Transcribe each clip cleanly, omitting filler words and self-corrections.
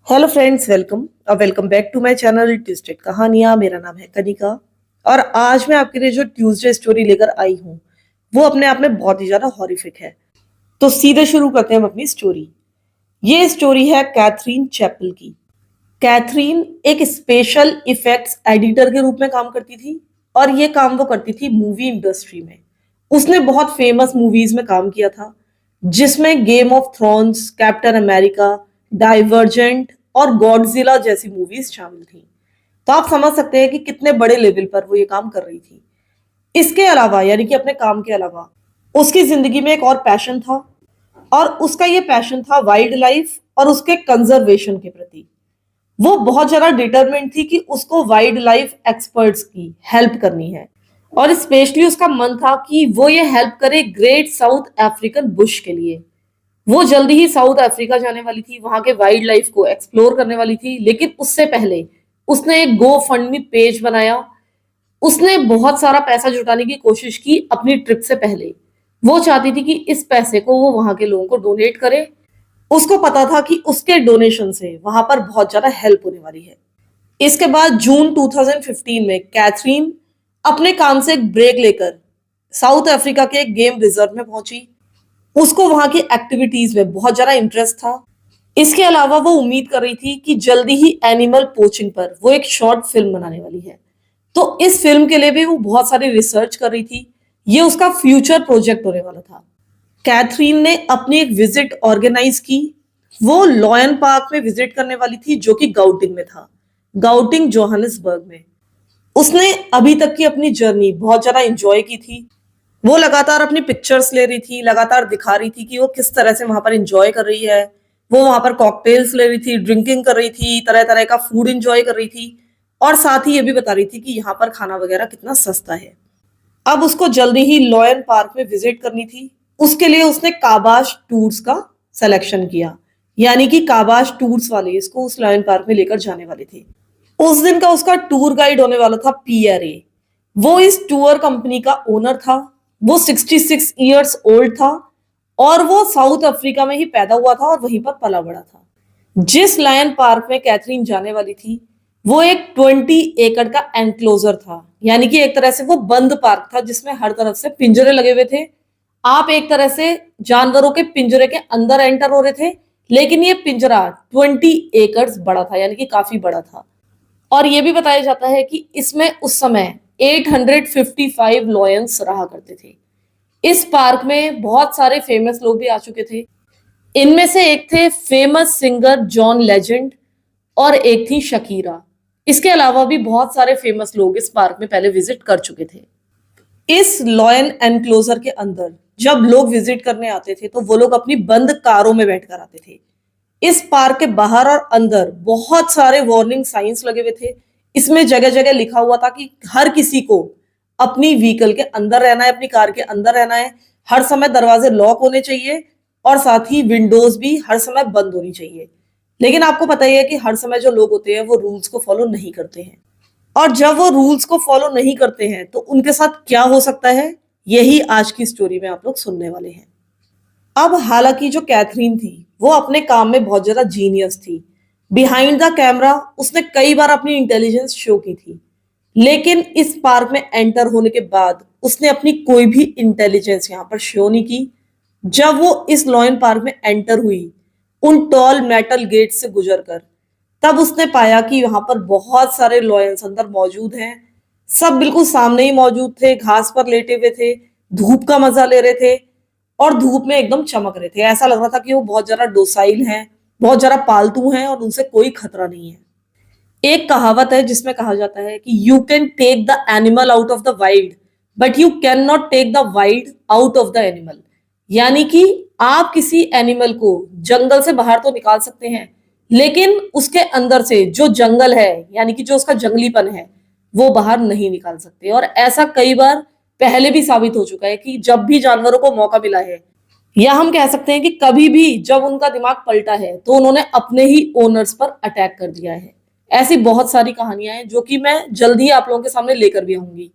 Hello friends, welcome back to my channel twisted कहानियां। मेरा नाम है कनिका और आज मैं आपके लिए जो ट्यूसडे स्टोरी लेकर आई हूँ वो अपने आप में बहुत ही ज्यादा हॉरिफिक है। तो सीधे शुरू करते हैं हम अपनी स्टोरी। ये स्टोरी है कैथरीन चैपल की। कैथरीन एक स्पेशल इफेक्ट्स एडिटर के रूप में काम करती थी और ये काम वो करती थी मूवी इंडस्ट्री में। उसने बहुत फेमस मूवीज में काम किया था जिसमें game of thrones, captain America, divergent और गॉडजिला जैसी मूवीज शामिल थी। तो आप समझ सकते हैं कि कितने बड़े लेवल पर वो ये काम कर रही थी। इसके अलावा यानी कि अपने काम के अलावा उसकी जिंदगी में एक और पैशन था और उसका ये पैशन था वाइल्ड लाइफ और उसके कंजर्वेशन के प्रति। वो बहुत ज्यादा डिटरमिन्ड थी कि उसको वाइल्ड लाइफ एक्सपर्ट्स की हेल्प करनी है और स्पेशली उसका मन था कि वो ये हेल्प करे ग्रेट साउथ अफ्रीकन बुश के लिए। वो जल्दी ही साउथ अफ्रीका जाने वाली थी, वहां के वाइल्ड लाइफ को एक्सप्लोर करने वाली थी, लेकिन उससे पहले उसने एक गो फंड पेज बनाया। उसने बहुत सारा पैसा जुटाने की कोशिश की अपनी ट्रिप से पहले। वो चाहती थी कि इस पैसे को वो वहां के लोगों को डोनेट करे। उसको पता था कि उसके डोनेशन से वहां पर बहुत ज्यादा हेल्प होने वाली है। इसके बाद जून 2015 में कैथरीन अपने काम से एक ब्रेक लेकर साउथ अफ्रीका के एक गेम रिजर्व में पहुंची। उसको वहां की एक्टिविटीज में बहुत ज्यादा इंटरेस्ट था। इसके अलावा वो उम्मीद कर रही थी कि जल्दी ही एनिमल पोचिंग पर वो एक शॉर्ट फिल्म बनाने वाली है। तो इस फिल्म के लिए भी वो बहुत सारी रिसर्च कर रही थी। ये उसका फ्यूचर प्रोजेक्ट होने वाला था। कैथरीन ने अपनी एक विजिट ऑर्गेनाइज की। वो लॉयन पार्क में विजिट करने वाली थी जो कि गाउटिंग में था, गाउटिंग जोहानिसबर्ग में। उसने अभी तक की अपनी जर्नी बहुत ज्यादा एंजॉय की थी। वो लगातार अपनी पिक्चर्स ले रही थी, लगातार दिखा रही थी कि वो किस तरह से वहां पर एंजॉय कर रही है। वो वहां पर कॉकटेल्स ले रही थी, ड्रिंकिंग कर रही थी, तरह तरह का फूड एंजॉय कर रही थी और साथ ही ये भी बता रही थी कि यहाँ पर खाना वगैरह कितना सस्ता है। अब उसको जल्दी ही लॉयन पार्क में विजिट करनी थी। उसके लिए उसने काबाश टूर्स का सिलेक्शन किया, यानी कि काबाश टूर्स वाले इसको उस लॉयन पार्क में लेकर जाने वाले थे। उस दिन का उसका टूर गाइड होने वाला था पीआरए। वो इस टूर कंपनी का ओनर था। वो 66 ईयर्स ओल्ड था और वो साउथ अफ्रीका में ही पैदा हुआ था और वहीं पर पला बड़ा था। जिस लायन पार्क में कैथरीन जाने वाली थी वो एक 20 एकड़ का एनक्लोजर था, यानी कि एक तरह से वो बंद पार्क था जिसमें हर तरफ से पिंजरे लगे हुए थे। आप एक तरह से जानवरों के पिंजरे के अंदर एंटर हो रहे थे, लेकिन ये पिंजरा 20 एकड़ बड़ा था, यानी कि काफी बड़ा था। और ये भी बताया जाता है कि इसमें उस समय 855 लॉयंस रहा करते थे। इस पार्क में बहुत सारे फेमस लोग भी आ चुके थे। इनमें से एक थे फेमस सिंगर जॉन लेजेंड और एक थी शकीरा। इसके अलावा भी बहुत सारे फेमस लोग इस पार्क में पहले विजिट कर चुके थे। इस लॉयन एनक्लोजर के अंदर जब लोग विजिट करने आते थे तो वो लोग अपनी बंद कारों में बैठकर आते थे। इस पार्क के बाहर और अंदर बहुत सारे वार्निंग साइंस लगे हुए थे। इसमें जगह जगह लिखा हुआ था कि हर किसी को अपनी व्हीकल के अंदर रहना है, अपनी कार के अंदर रहना है। हर समय दरवाजे लॉक होने चाहिए और साथ ही विंडोज भी हर समय बंद होनी चाहिए। लेकिन आपको पता ही है कि हर समय जो लोग होते हैं वो रूल्स को फॉलो नहीं करते हैं, और जब वो रूल्स को फॉलो नहीं करते हैं तो उनके साथ क्या हो सकता है, यही आज की स्टोरी में आप लोग सुनने वाले हैं। अब हालांकि जो कैथरीन थी वो अपने काम में बहुत ज्यादा जीनियस थी। बिहाइंड द कैमरा उसने कई बार अपनी इंटेलिजेंस शो की थी, लेकिन इस पार्क में एंटर होने के बाद उसने अपनी कोई भी इंटेलिजेंस यहाँ पर शो नहीं की। जब वो इस लॉयन पार्क में एंटर हुई उन टॉल मेटल गेट से गुजरकर, तब उसने पाया कि वहां पर बहुत सारे लॉयंस अंदर मौजूद हैं। सब बिल्कुल सामने ही मौजूद थे, घास पर लेटे हुए थे, धूप का मजा ले रहे थे और धूप में एकदम चमक रहे थे। ऐसा लग रहा था कि वो बहुत ज्यादा डोसाइल हैं, बहुत ज्यादा पालतू हैं और उनसे कोई खतरा नहीं है। एक कहावत है जिसमें कहा जाता है कि you can take the animal out of the wild but you can not take the wild out of the animal. यानी कि आप किसी एनिमल को जंगल से बाहर तो निकाल सकते हैं, लेकिन उसके अंदर से जो जंगल है यानी कि जो उसका जंगलीपन है वो बाहर नहीं निकाल सकते। और ऐसा कई बार पहले भी साबित हो चुका है कि जब भी जानवरों को मौका मिला है, या हम कह सकते हैं कि कभी भी जब उनका दिमाग पलटा है, तो उन्होंने अपने ही ओनर्स पर अटैक कर दिया है। ऐसी बहुत सारी कहानियां हैं जो कि मैं जल्द ही आप लोगों के सामने लेकर भी आऊंगी।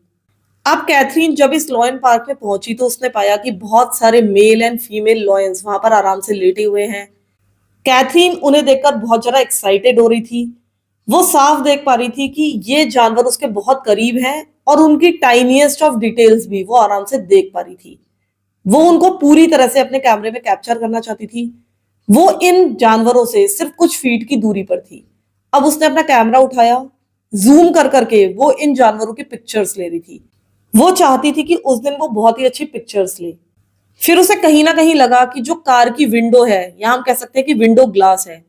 अब कैथरीन जब इस लॉयन पार्क में पहुंची तो उसने पाया कि बहुत सारे मेल एंड फीमेल लॉयंस वहां पर आराम से लेटे हुए हैं। कैथरीन उन्हें देखकर बहुत ज्यादा एक्साइटेड हो रही थी। वो साफ देख पा रही थी कि ये जानवर उसके बहुत करीब हैं और उनकी टाइनीएस्ट ऑफ डिटेल्स भी वो आराम से देख पा रही थी। वो उनको पूरी तरह से अपने कैमरे में कैप्चर करना चाहती थी। वो इन जानवरों से सिर्फ कुछ फीट की दूरी पर थी। अब उसने अपना कैमरा उठाया, जूम कर करके वो इन जानवरों की पिक्चर्स ले रही थी। वो चाहती थी कि उस दिन वो बहुत ही अच्छी पिक्चर्स ले। फिर उसे कहीं ना कहीं लगा कि जो कार की विंडो है, या हम कह सकते हैं कि विंडो ग्लास है,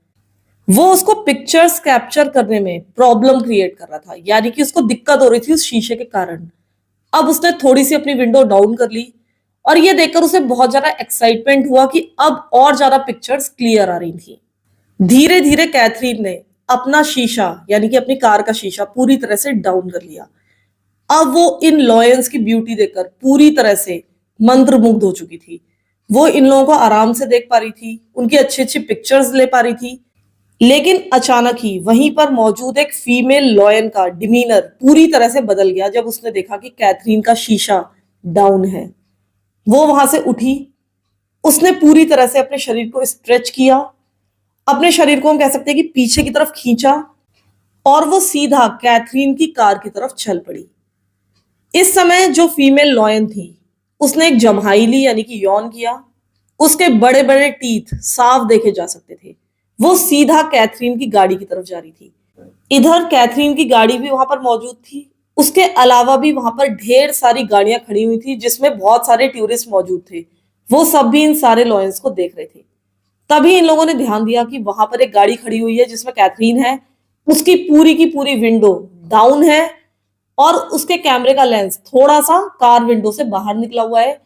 वो उसको पिक्चर्स कैप्चर करने में प्रॉब्लम क्रिएट कर रहा था, यानी कि उसको दिक्कत हो रही थी उस शीशे के कारण। अब उसने थोड़ी सी अपनी विंडो डाउन कर ली और ये देखकर उसे बहुत ज्यादा एक्साइटमेंट हुआ कि अब और ज्यादा पिक्चर्स क्लियर आ रही थी। धीरे धीरे कैथरीन ने अपना शीशा, यानी कि अपनी कार का शीशा, पूरी तरह से डाउन कर लिया। अब वो इन लॉयंस की ब्यूटी देखकर पूरी तरह से मंत्रमुग्ध हो चुकी थी। वो इन लोगों को आराम से देख पा रही थी, उनकी अच्छी अच्छी पिक्चर्स ले पा रही थी। लेकिन अचानक ही वहीं पर मौजूद एक फीमेल लॉयन का डिमीनर पूरी तरह से बदल गया जब उसने देखा कि कैथरीन का शीशा डाउन है। वो वहां से उठी, उसने पूरी तरह से अपने शरीर को स्ट्रेच किया, अपने शरीर को हम कह सकते हैं कि पीछे की तरफ खींचा, और वो सीधा कैथरीन की कार की तरफ चल पड़ी। इस समय जो फीमेल लॉयन थी उसने एक जम्हाई ली, यानी कि यौन किया। उसके बड़े बड़े टीथ साफ देखे जा सकते थे। वो सीधा कैथरीन की गाड़ी की तरफ जा रही थी। इधर कैथरीन की गाड़ी भी वहां पर मौजूद थी। उसके अलावा भी वहां पर ढेर सारी गाड़ियां खड़ी हुई थी जिसमें बहुत सारे टूरिस्ट मौजूद थे। वो सब भी इन सारे लॉयंस को देख रहे थे। तभी इन लोगों ने ध्यान दिया कि वहां पर एक गाड़ी खड़ी हुई है जिसमें कैथरीन है। उसकी पूरी की पूरी विंडो डाउन है और उसके कैमरे का लेंस थोड़ा सा कार विंडो से बाहर निकला हुआ है।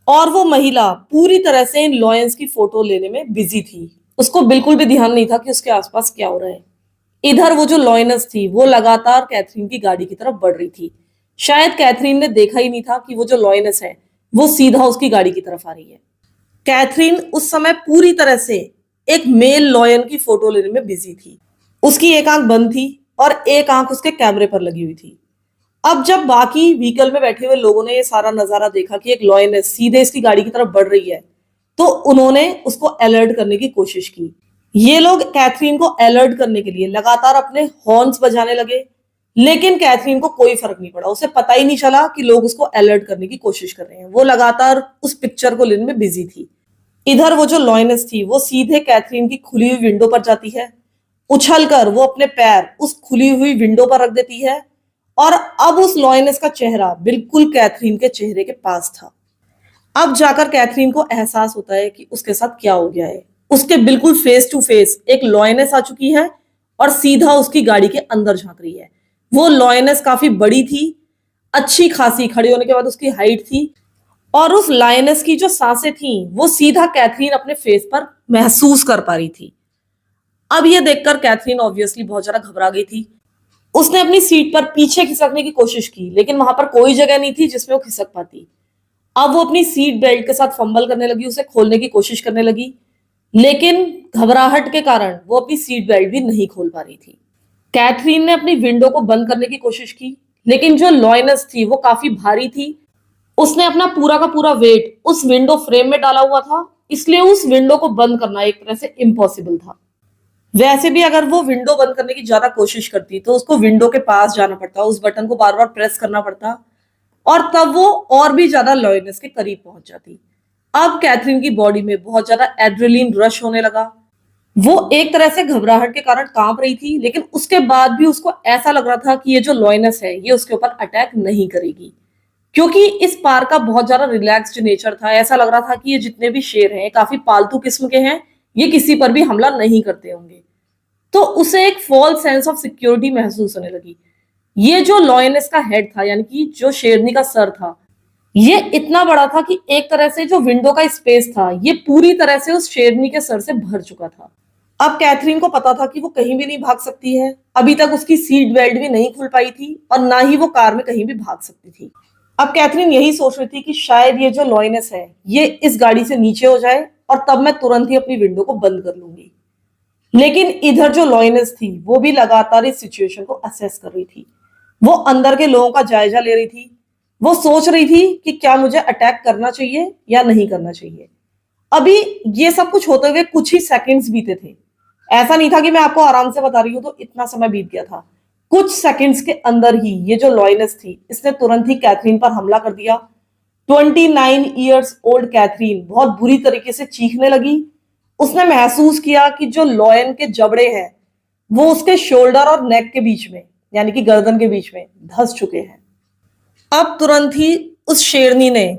और वो महिला पूरी तरह से इन लॉयंस की फोटो लेने में बिजी थी। उसको बिल्कुल भी ध्यान नहीं था कि उसके आसपास क्या हो रहा है। इधर वो जो लॉयनस थी वो लगातार कैथरीन की गाड़ी की तरफ बढ़ रही थी। शायद कैथरीन ने देखा ही नहीं था कि वो जो लॉयनस है वो सीधा उसकी गाड़ी की तरफ आ रही है। कैथरीन उस समय पूरी तरह से एक मेल लॉयन की फोटो लेने में बिजी थी। उसकी एक आंख बंद थी और एक आंख उसके कैमरे पर लगी हुई थी। अब जब बाकी व्हीकल में बैठे हुए लोगों ने ये सारा नजारा देखा कि एक लॉयनस सीधे इसकी गाड़ी की तरफ बढ़ रही है, तो उन्होंने उसको अलर्ट करने की कोशिश की। ये लोग कैथरीन को अलर्ट करने के लिए लगातार अपने हॉर्न्स बजाने लगे, लेकिन कैथरीन को कोई फर्क नहीं पड़ा। उसे पता ही नहीं चला कि लोग उसको अलर्ट करने की कोशिश कर रहे हैं। वो लगातार उस पिक्चर को लेने में बिजी थी। इधर वो जो लॉयनस थी वो सीधे कैथरीन की खुली हुई विंडो पर जाती है। उछलकर वो अपने पैर उस खुली हुई विंडो पर रख देती है और अब उस लॉयनस का चेहरा बिल्कुल कैथरीन के चेहरे के पास था। अब जाकर कैथरीन को एहसास होता है कि उसके साथ क्या हो गया है। उसके बिल्कुल फेस टू फेस एक लॉयनस आ चुकी है और सीधा उसकी गाड़ी के अंदर झांक रही है। वो लॉयनस काफी बड़ी थी, अच्छी खासी, खड़ी होने के बाद उसकी हाइट थी, और उस लायनस की जो सांसें थी वो सीधा कैथरीन अपने फेस पर महसूस कर पा रही थी। अब ये देखकर कैथरीन ऑब्वियसली बहुत ज्यादा घबरा गई थी। उसने अपनी सीट पर पीछे खिसकने की कोशिश की, लेकिन वहां पर कोई जगह नहीं थी जिसमें वो खिसक पाती। अब वो अपनी सीट बेल्ट के साथ फंबल करने लगी, उसे खोलने की कोशिश करने लगी, लेकिन घबराहट के कारण वो अपनी सीट बेल्ट भी नहीं खोल पा रही थी। कैथरीन ने अपनी विंडो को बंद करने की कोशिश की, लेकिन जो लॉयनस थी वो काफी भारी थी। उसने अपना पूरा का पूरा वेट उस विंडो फ्रेम में डाला हुआ था, इसलिए उस विंडो को बंद करना एक तरह से इम्पॉसिबल था। वैसे भी अगर वो विंडो बंद करने की ज्यादा कोशिश करती तो उसको विंडो के पास जाना पड़ता, उस बटन को बार बार प्रेस करना पड़ता, और तब वो और भी ज्यादा लॉयनेस के करीब पहुंच जाती। अब कैथरीन की बॉडी में बहुत ज्यादा एड्रेनलिन रश होने लगा। वो एक तरह से घबराहट के कारण कांप रही थी, लेकिन उसके बाद भी उसको ऐसा लग रहा था कि ये जो लॉयनेस है ये उसके ऊपर अटैक नहीं करेगी, क्योंकि इस पार का बहुत ज्यादा रिलैक्स्ड नेचर था। ऐसा लग रहा था कि ये जितने भी शेर हैं काफी पालतू किस्म के हैं, ये किसी पर भी हमला नहीं करते होंगे। तो उसे एक फॉल्स सेंस ऑफ सिक्योरिटी महसूस होने लगी। ये जो लॉयनेस का हेड था, यानी कि जो शेरनी का सर था, ये इतना बड़ा था कि एक तरह से जो विंडो का स्पेस था ये पूरी तरह से उस शेरनी के सर से भर चुका था। अब कैथरीन को पता था कि वो कहीं भी नहीं भाग सकती है। अभी तक उसकी सीट बेल्ट भी नहीं खुल पाई थी और ना ही वो कार में कहीं भी भाग सकती थी। अब कैथरीन यही सोच रही थी कि शायद ये जो लॉयनेस है ये इस गाड़ी से नीचे हो जाए और तब मैं तुरंत ही अपनी विंडो को बंद कर लूंगी। लेकिन इधर जो लॉयनेस थी वो भी लगातार इस सिचुएशन को असेस कर रही थी। वो अंदर के लोगों का जायजा ले रही थी। वो सोच रही थी कि क्या मुझे अटैक करना चाहिए या नहीं करना चाहिए। अभी ये सब कुछ होते हुए कुछ ही सेकंड्स बीते थे। ऐसा नहीं था कि मैं आपको आराम से बता रही हूं तो इतना समय बीत गया था। कुछ सेकंड्स के अंदर ही ये जो लॉयनेस थी इसने तुरंत ही कैथरीन पर हमला कर दिया। 29 ईयर्स ओल्ड कैथरीन बहुत बुरी तरीके से चीखने लगी। उसने महसूस किया कि जो लॉयन के जबड़े हैं वो उसके शोल्डर और नेक के बीच में, यानी कि गर्दन के बीच में धंस चुके हैं। अब तुरंत ही उस शेरनी ने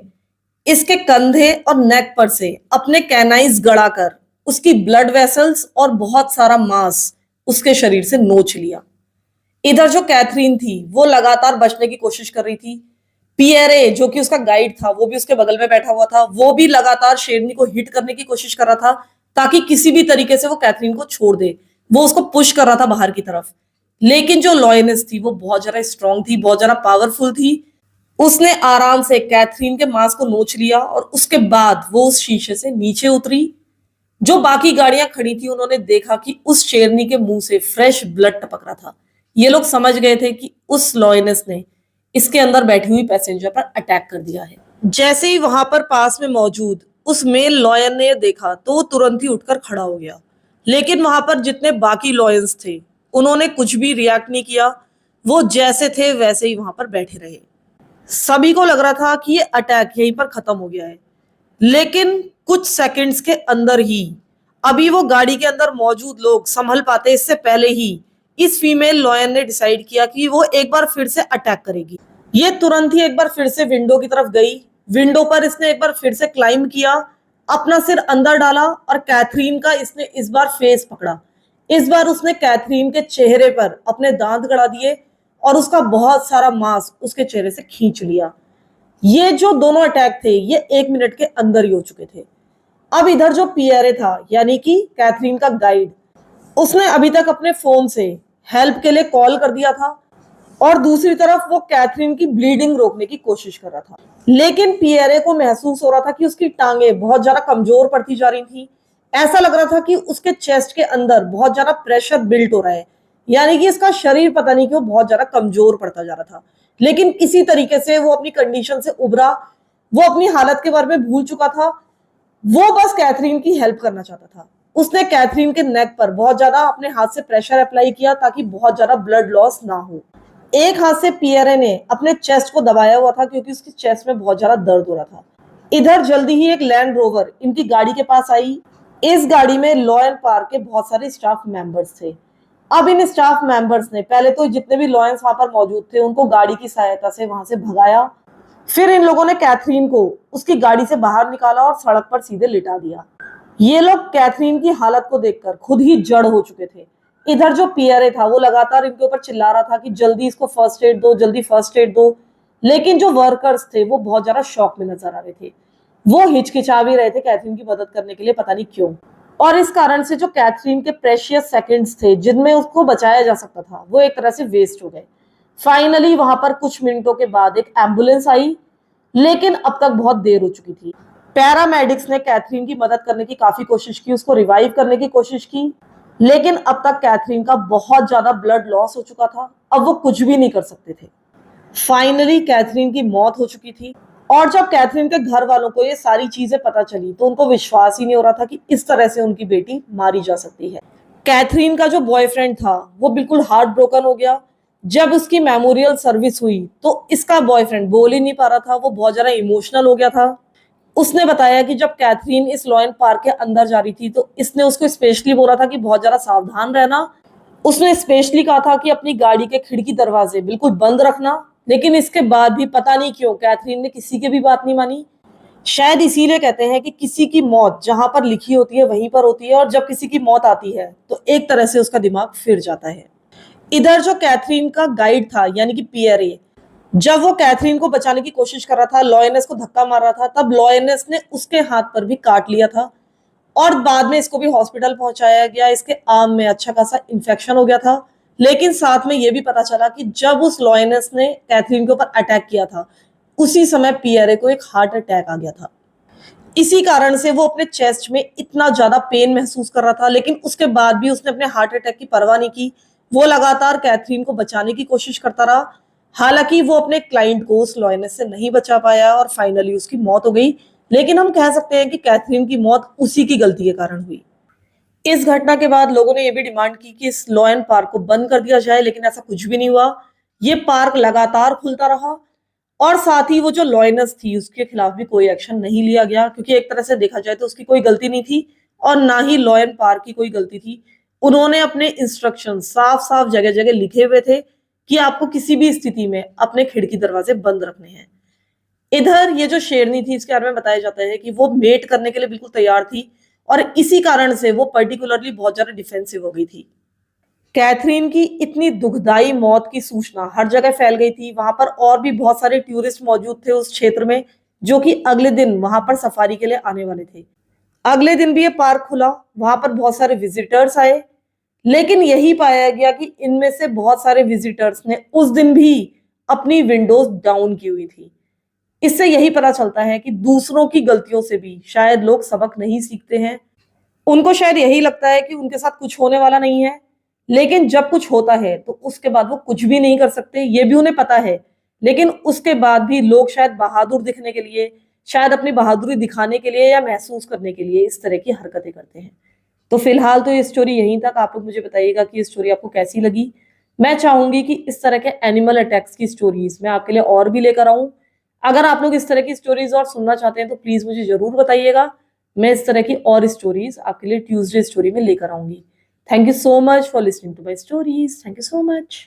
इसके कंधे और नेक पर से अपने कैनाइज गड़ाकर उसकी ब्लड वेसल्स और बहुत सारा मांस उसके शरीर से नोच लिया। इधर जो कैथरीन थी वो लगातार बचने की कोशिश कर रही थी। पियरे जो कि उसका गाइड था वो भी उसके बगल में बैठा हुआ था, वो भी लगातार शेरनी को हिट करने की कोशिश कर रहा था ताकि किसी भी तरीके से वो कैथरीन को छोड़ दे। वो उसको पुश कर रहा था बाहर की तरफ। लेकिन जो लॉयनेस थी वो बहुत ज्यादा स्ट्रांग थी, बहुत ज्यादा पावरफुल थी। उसने आराम से कैथरीन के मांस को नोच लिया और उसके बाद वो उस शीशे से नीचे उतरी। जो बाकी गाड़ियां खड़ी थी उन्होंने देखा कि उस शेरनी के मुंह से फ्रेश ब्लड टपक रहा था। ये लोग समझ गए थे कि उस लॉयनेस ने इसके अंदर बैठी हुई पैसेंजर पर अटैक कर दिया है। जैसे ही वहां पर पास में मौजूद उस मेल लॉयन ने देखा तो वो तुरंत ही उठकर खड़ा हो गया। लेकिन वहां पर जितने बाकी लॉयंस थे उन्होंने कुछ भी रिएक्ट नहीं किया। वो जैसे थे वैसे ही वहां पर बैठे रहे। सभी को लग रहा था कि ये अटैक यहीं पर खत्म हो गया है। लेकिन कुछ सेकंड्स के अंदर ही अभी वो गाड़ी के अंदर मौजूद लोग संभल पाते इससे पहले ही इस फीमेल लॉयन ने डिसाइड किया कि वो एक बार फिर से अटैक करेगी। ये तुरंत ही एक बार फिर से विंडो की तरफ गई। विंडो पर इसने एक बार फिर से क्लाइंब किया, अपना सिर अंदर डाला और कैथरीन का इसने इस बार फेस पकड़ा। इस बार उसने कैथरीन के चेहरे पर अपने दांत गड़ा दिए और उसका बहुत सारा मांस उसके चेहरे से खींच लिया। ये जो दोनों अटैक थे ये 1 मिनट के अंदर ही हो चुके थे। अब इधर जो पियरे था यानी कि कैथरीन का गाइड, उसने अभी तक अपने फोन से हेल्प के लिए कॉल कर दिया था और दूसरी तरफ वो कैथरीन की ब्लीडिंग रोकने की कोशिश कर रहा था। लेकिन पियरे को महसूस हो रहा था कि उसकी टांगें बहुत ज्यादा कमजोर पड़ती जा रही थी। ऐसा लग रहा था कि उसके चेस्ट के अंदर बहुत ज्यादा प्रेशर बिल्ट हो रहा है, यानी कि इसका शरीर पता नहीं क्यों बहुत ज्यादा कमजोर पड़ता जा रहा था। लेकिन किसी तरीके से वो अपनी कंडीशन से उबरा। वो अपनी हालत के बारे में भूल चुका था। वो बस कैथरीन की हेल्प करना चाहता था। उसने कैथरीन के नेक पर बहुत ज्यादा अपने हाथ से प्रेशर अप्लाई किया ताकि बहुत ज्यादा ब्लड लॉस ना हो। एक हाथ से पियरे ने अपने चेस्ट को दबाया हुआ था क्योंकि उसकी चेस्ट में बहुत ज्यादा दर्द हो रहा था। इधर जल्दी ही एक लैंड रोवर इनकी गाड़ी के पास आई। इस गाड़ी में लॉयन पार्क के बहुत सारे स्टाफ मेंबर्स थे। अब इन स्टाफ मेंबर्स ने पहले तो जितने भी लॉयंस वहां पर मौजूद थे उनको गाड़ी की सहायता से वहां से भगाया। फिर इन लोगों ने कैथरीन को उसकी गाड़ी से बाहर निकाला और सड़क पर सीधे लिटा दिया। ये लोग कैथरीन की हालत को देखकर खुद ही जड़ हो चुके थे। इधर जो पियरे था वो लगातार इनके ऊपर चिल्ला रहा था कि जल्दी इसको फर्स्ट एड दो, जल्दी फर्स्ट एड दो। लेकिन जो वर्कर्स थे वो बहुत ज्यादा शॉक में नजर आ रहे थे। वो हिचकिचा भी रहे थे कैथरीन की मदद करने के लिए, पता नहीं क्यों। और इस कारण से जो कैथरीन के प्रेशियस सेकंड्स थे जिनमें उसको बचाया जा सकता था वो एक तरह से वेस्ट हो गए। फाइनली वहां पर कुछ मिनटों के बाद एक एम्बुलेंस आई, लेकिन अब तक बहुत देर हो चुकी थी। पैरामेडिक्स ने कैथरीन की मदद करने की काफी कोशिश की, उसको रिवाइव करने की कोशिश की। लेकिन अब तक कैथरीन का बहुत ज्यादा ब्लड लॉस हो चुका था। अब वो कुछ भी नहीं कर सकते थे। फाइनली कैथरीन की मौत हो चुकी थी। और जब कैथरीन के घर वालों को ये सारी चीजें पता चली तो उनको विश्वास ही नहीं हो रहा था कि इस तरह से उनकी बेटी मारी जा सकती है। कैथरीन का जो बॉयफ्रेंड था वो बिल्कुल हार्ट ब्रोकन हो गया। जब उसकी मेमोरियल सर्विस हुई तो इसका बॉयफ्रेंड बोल ही नहीं पा रहा था, वो बहुत ज्यादा इमोशनल हो गया था। उसने बताया कि जब कैथरीन इस लॉयन पार्क के अंदर जा रही थी तो इसने उसको स्पेशली बोला था कि बहुत ज्यादा सावधान रहना। उसने स्पेशली कहा था कि अपनी गाड़ी के खिड़की दरवाजे बिल्कुल बंद रखना। लेकिन इसके बाद भी पता नहीं क्यों कैथरीन ने किसी की भी बात नहीं मानी। शायद इसीलिए कहते हैं कि किसी की मौत जहां पर लिखी होती है वहीं पर होती है, और जब किसी की मौत आती है तो एक तरह से उसका दिमाग फिर जाता है। इधर जो कैथरीन का गाइड था यानी कि पियरे, जब वो कैथरीन को बचाने की कोशिश कर रहा था, लॉयनेस को धक्का मार रहा था, तब लॉयनेस ने उसके हाथ पर भी काट लिया था और बाद में इसको भी हॉस्पिटल पहुंचाया गया। इसके आर्म में अच्छा खासा इन्फेक्शन हो गया था। लेकिन साथ में यह भी पता चला कि जब उस लॉयनेस ने कैथरीन के ऊपर अटैक किया था उसी समय पियरे को एक हार्ट अटैक आ गया था। इसी कारण से वो अपने चेस्ट में इतना ज्यादा पेन महसूस कर रहा था, लेकिन उसके बाद भी उसने अपने हार्ट अटैक की परवाह नहीं की। वो लगातार कैथरीन को बचाने की कोशिश करता रहा। हालांकि वो अपने क्लाइंट को उस लॉयनेस से नहीं बचा पाया और फाइनली उसकी मौत हो गई। लेकिन हम कह सकते हैं कि कैथरीन की मौत उसी की गलती के कारण हुई। इस घटना के बाद लोगों ने यह भी डिमांड की कि इस लॉयन पार्क को बंद कर दिया जाए, लेकिन ऐसा कुछ भी नहीं हुआ। ये पार्क लगातार खुलता रहा और साथ ही वो जो लॉयनस थी उसके खिलाफ भी कोई एक्शन नहीं लिया गया, क्योंकि एक तरह से देखा जाए तो उसकी कोई गलती नहीं थी और ना ही लॉयन पार्क की कोई गलती थी। उन्होंने अपने इंस्ट्रक्शन साफ साफ जगह जगह लिखे हुए थे कि आपको किसी भी स्थिति में अपने खिड़की दरवाजे बंद रखने हैं। इधर ये जो शेरनी थी इसके बारे में बताया जाता है कि वो मेट करने के लिए बिल्कुल तैयार थी और इसी कारण से वो पर्टिकुलरली बहुत ज्यादा डिफेंसिव हो गई थी। कैथरीन की इतनी दुखदाई मौत की सूचना हर जगह फैल गई थी। वहां पर और भी बहुत सारे टूरिस्ट मौजूद थे उस क्षेत्र में, जो कि अगले दिन वहां पर सफारी के लिए आने वाले थे। अगले दिन भी ये पार्क खुला, वहां पर बहुत सारे विजिटर्स आए, लेकिन यही पाया गया कि इनमें से बहुत सारे विजिटर्स ने उस दिन भी अपनी विंडोज डाउन की हुई थी। इससे यही पता चलता है कि दूसरों की गलतियों से भी शायद लोग सबक नहीं सीखते हैं। उनको शायद यही लगता है कि उनके साथ कुछ होने वाला नहीं है, लेकिन जब कुछ होता है तो उसके बाद वो कुछ भी नहीं कर सकते, ये भी उन्हें पता है। लेकिन उसके बाद भी लोग शायद बहादुर दिखने के लिए, शायद अपनी बहादुरी दिखाने के लिए या महसूस करने के लिए इस तरह की हरकतें करते हैं। तो फिलहाल तो ये स्टोरी यहीं तक। आप लोग मुझे बताइएगा कि ये स्टोरी आपको कैसी लगी। मैं चाहूंगी कि इस तरह के एनिमल अटैक्स की स्टोरीज मैं आपके लिए और भी लेकर आऊं। अगर आप लोग इस तरह की स्टोरीज और सुनना चाहते हैं तो प्लीज मुझे जरूर बताइएगा। मैं इस तरह की और स्टोरीज आपके लिए ट्यूसडे स्टोरी में लेकर आऊंगी। Thank you so much for listening to my stories. Thank you so much.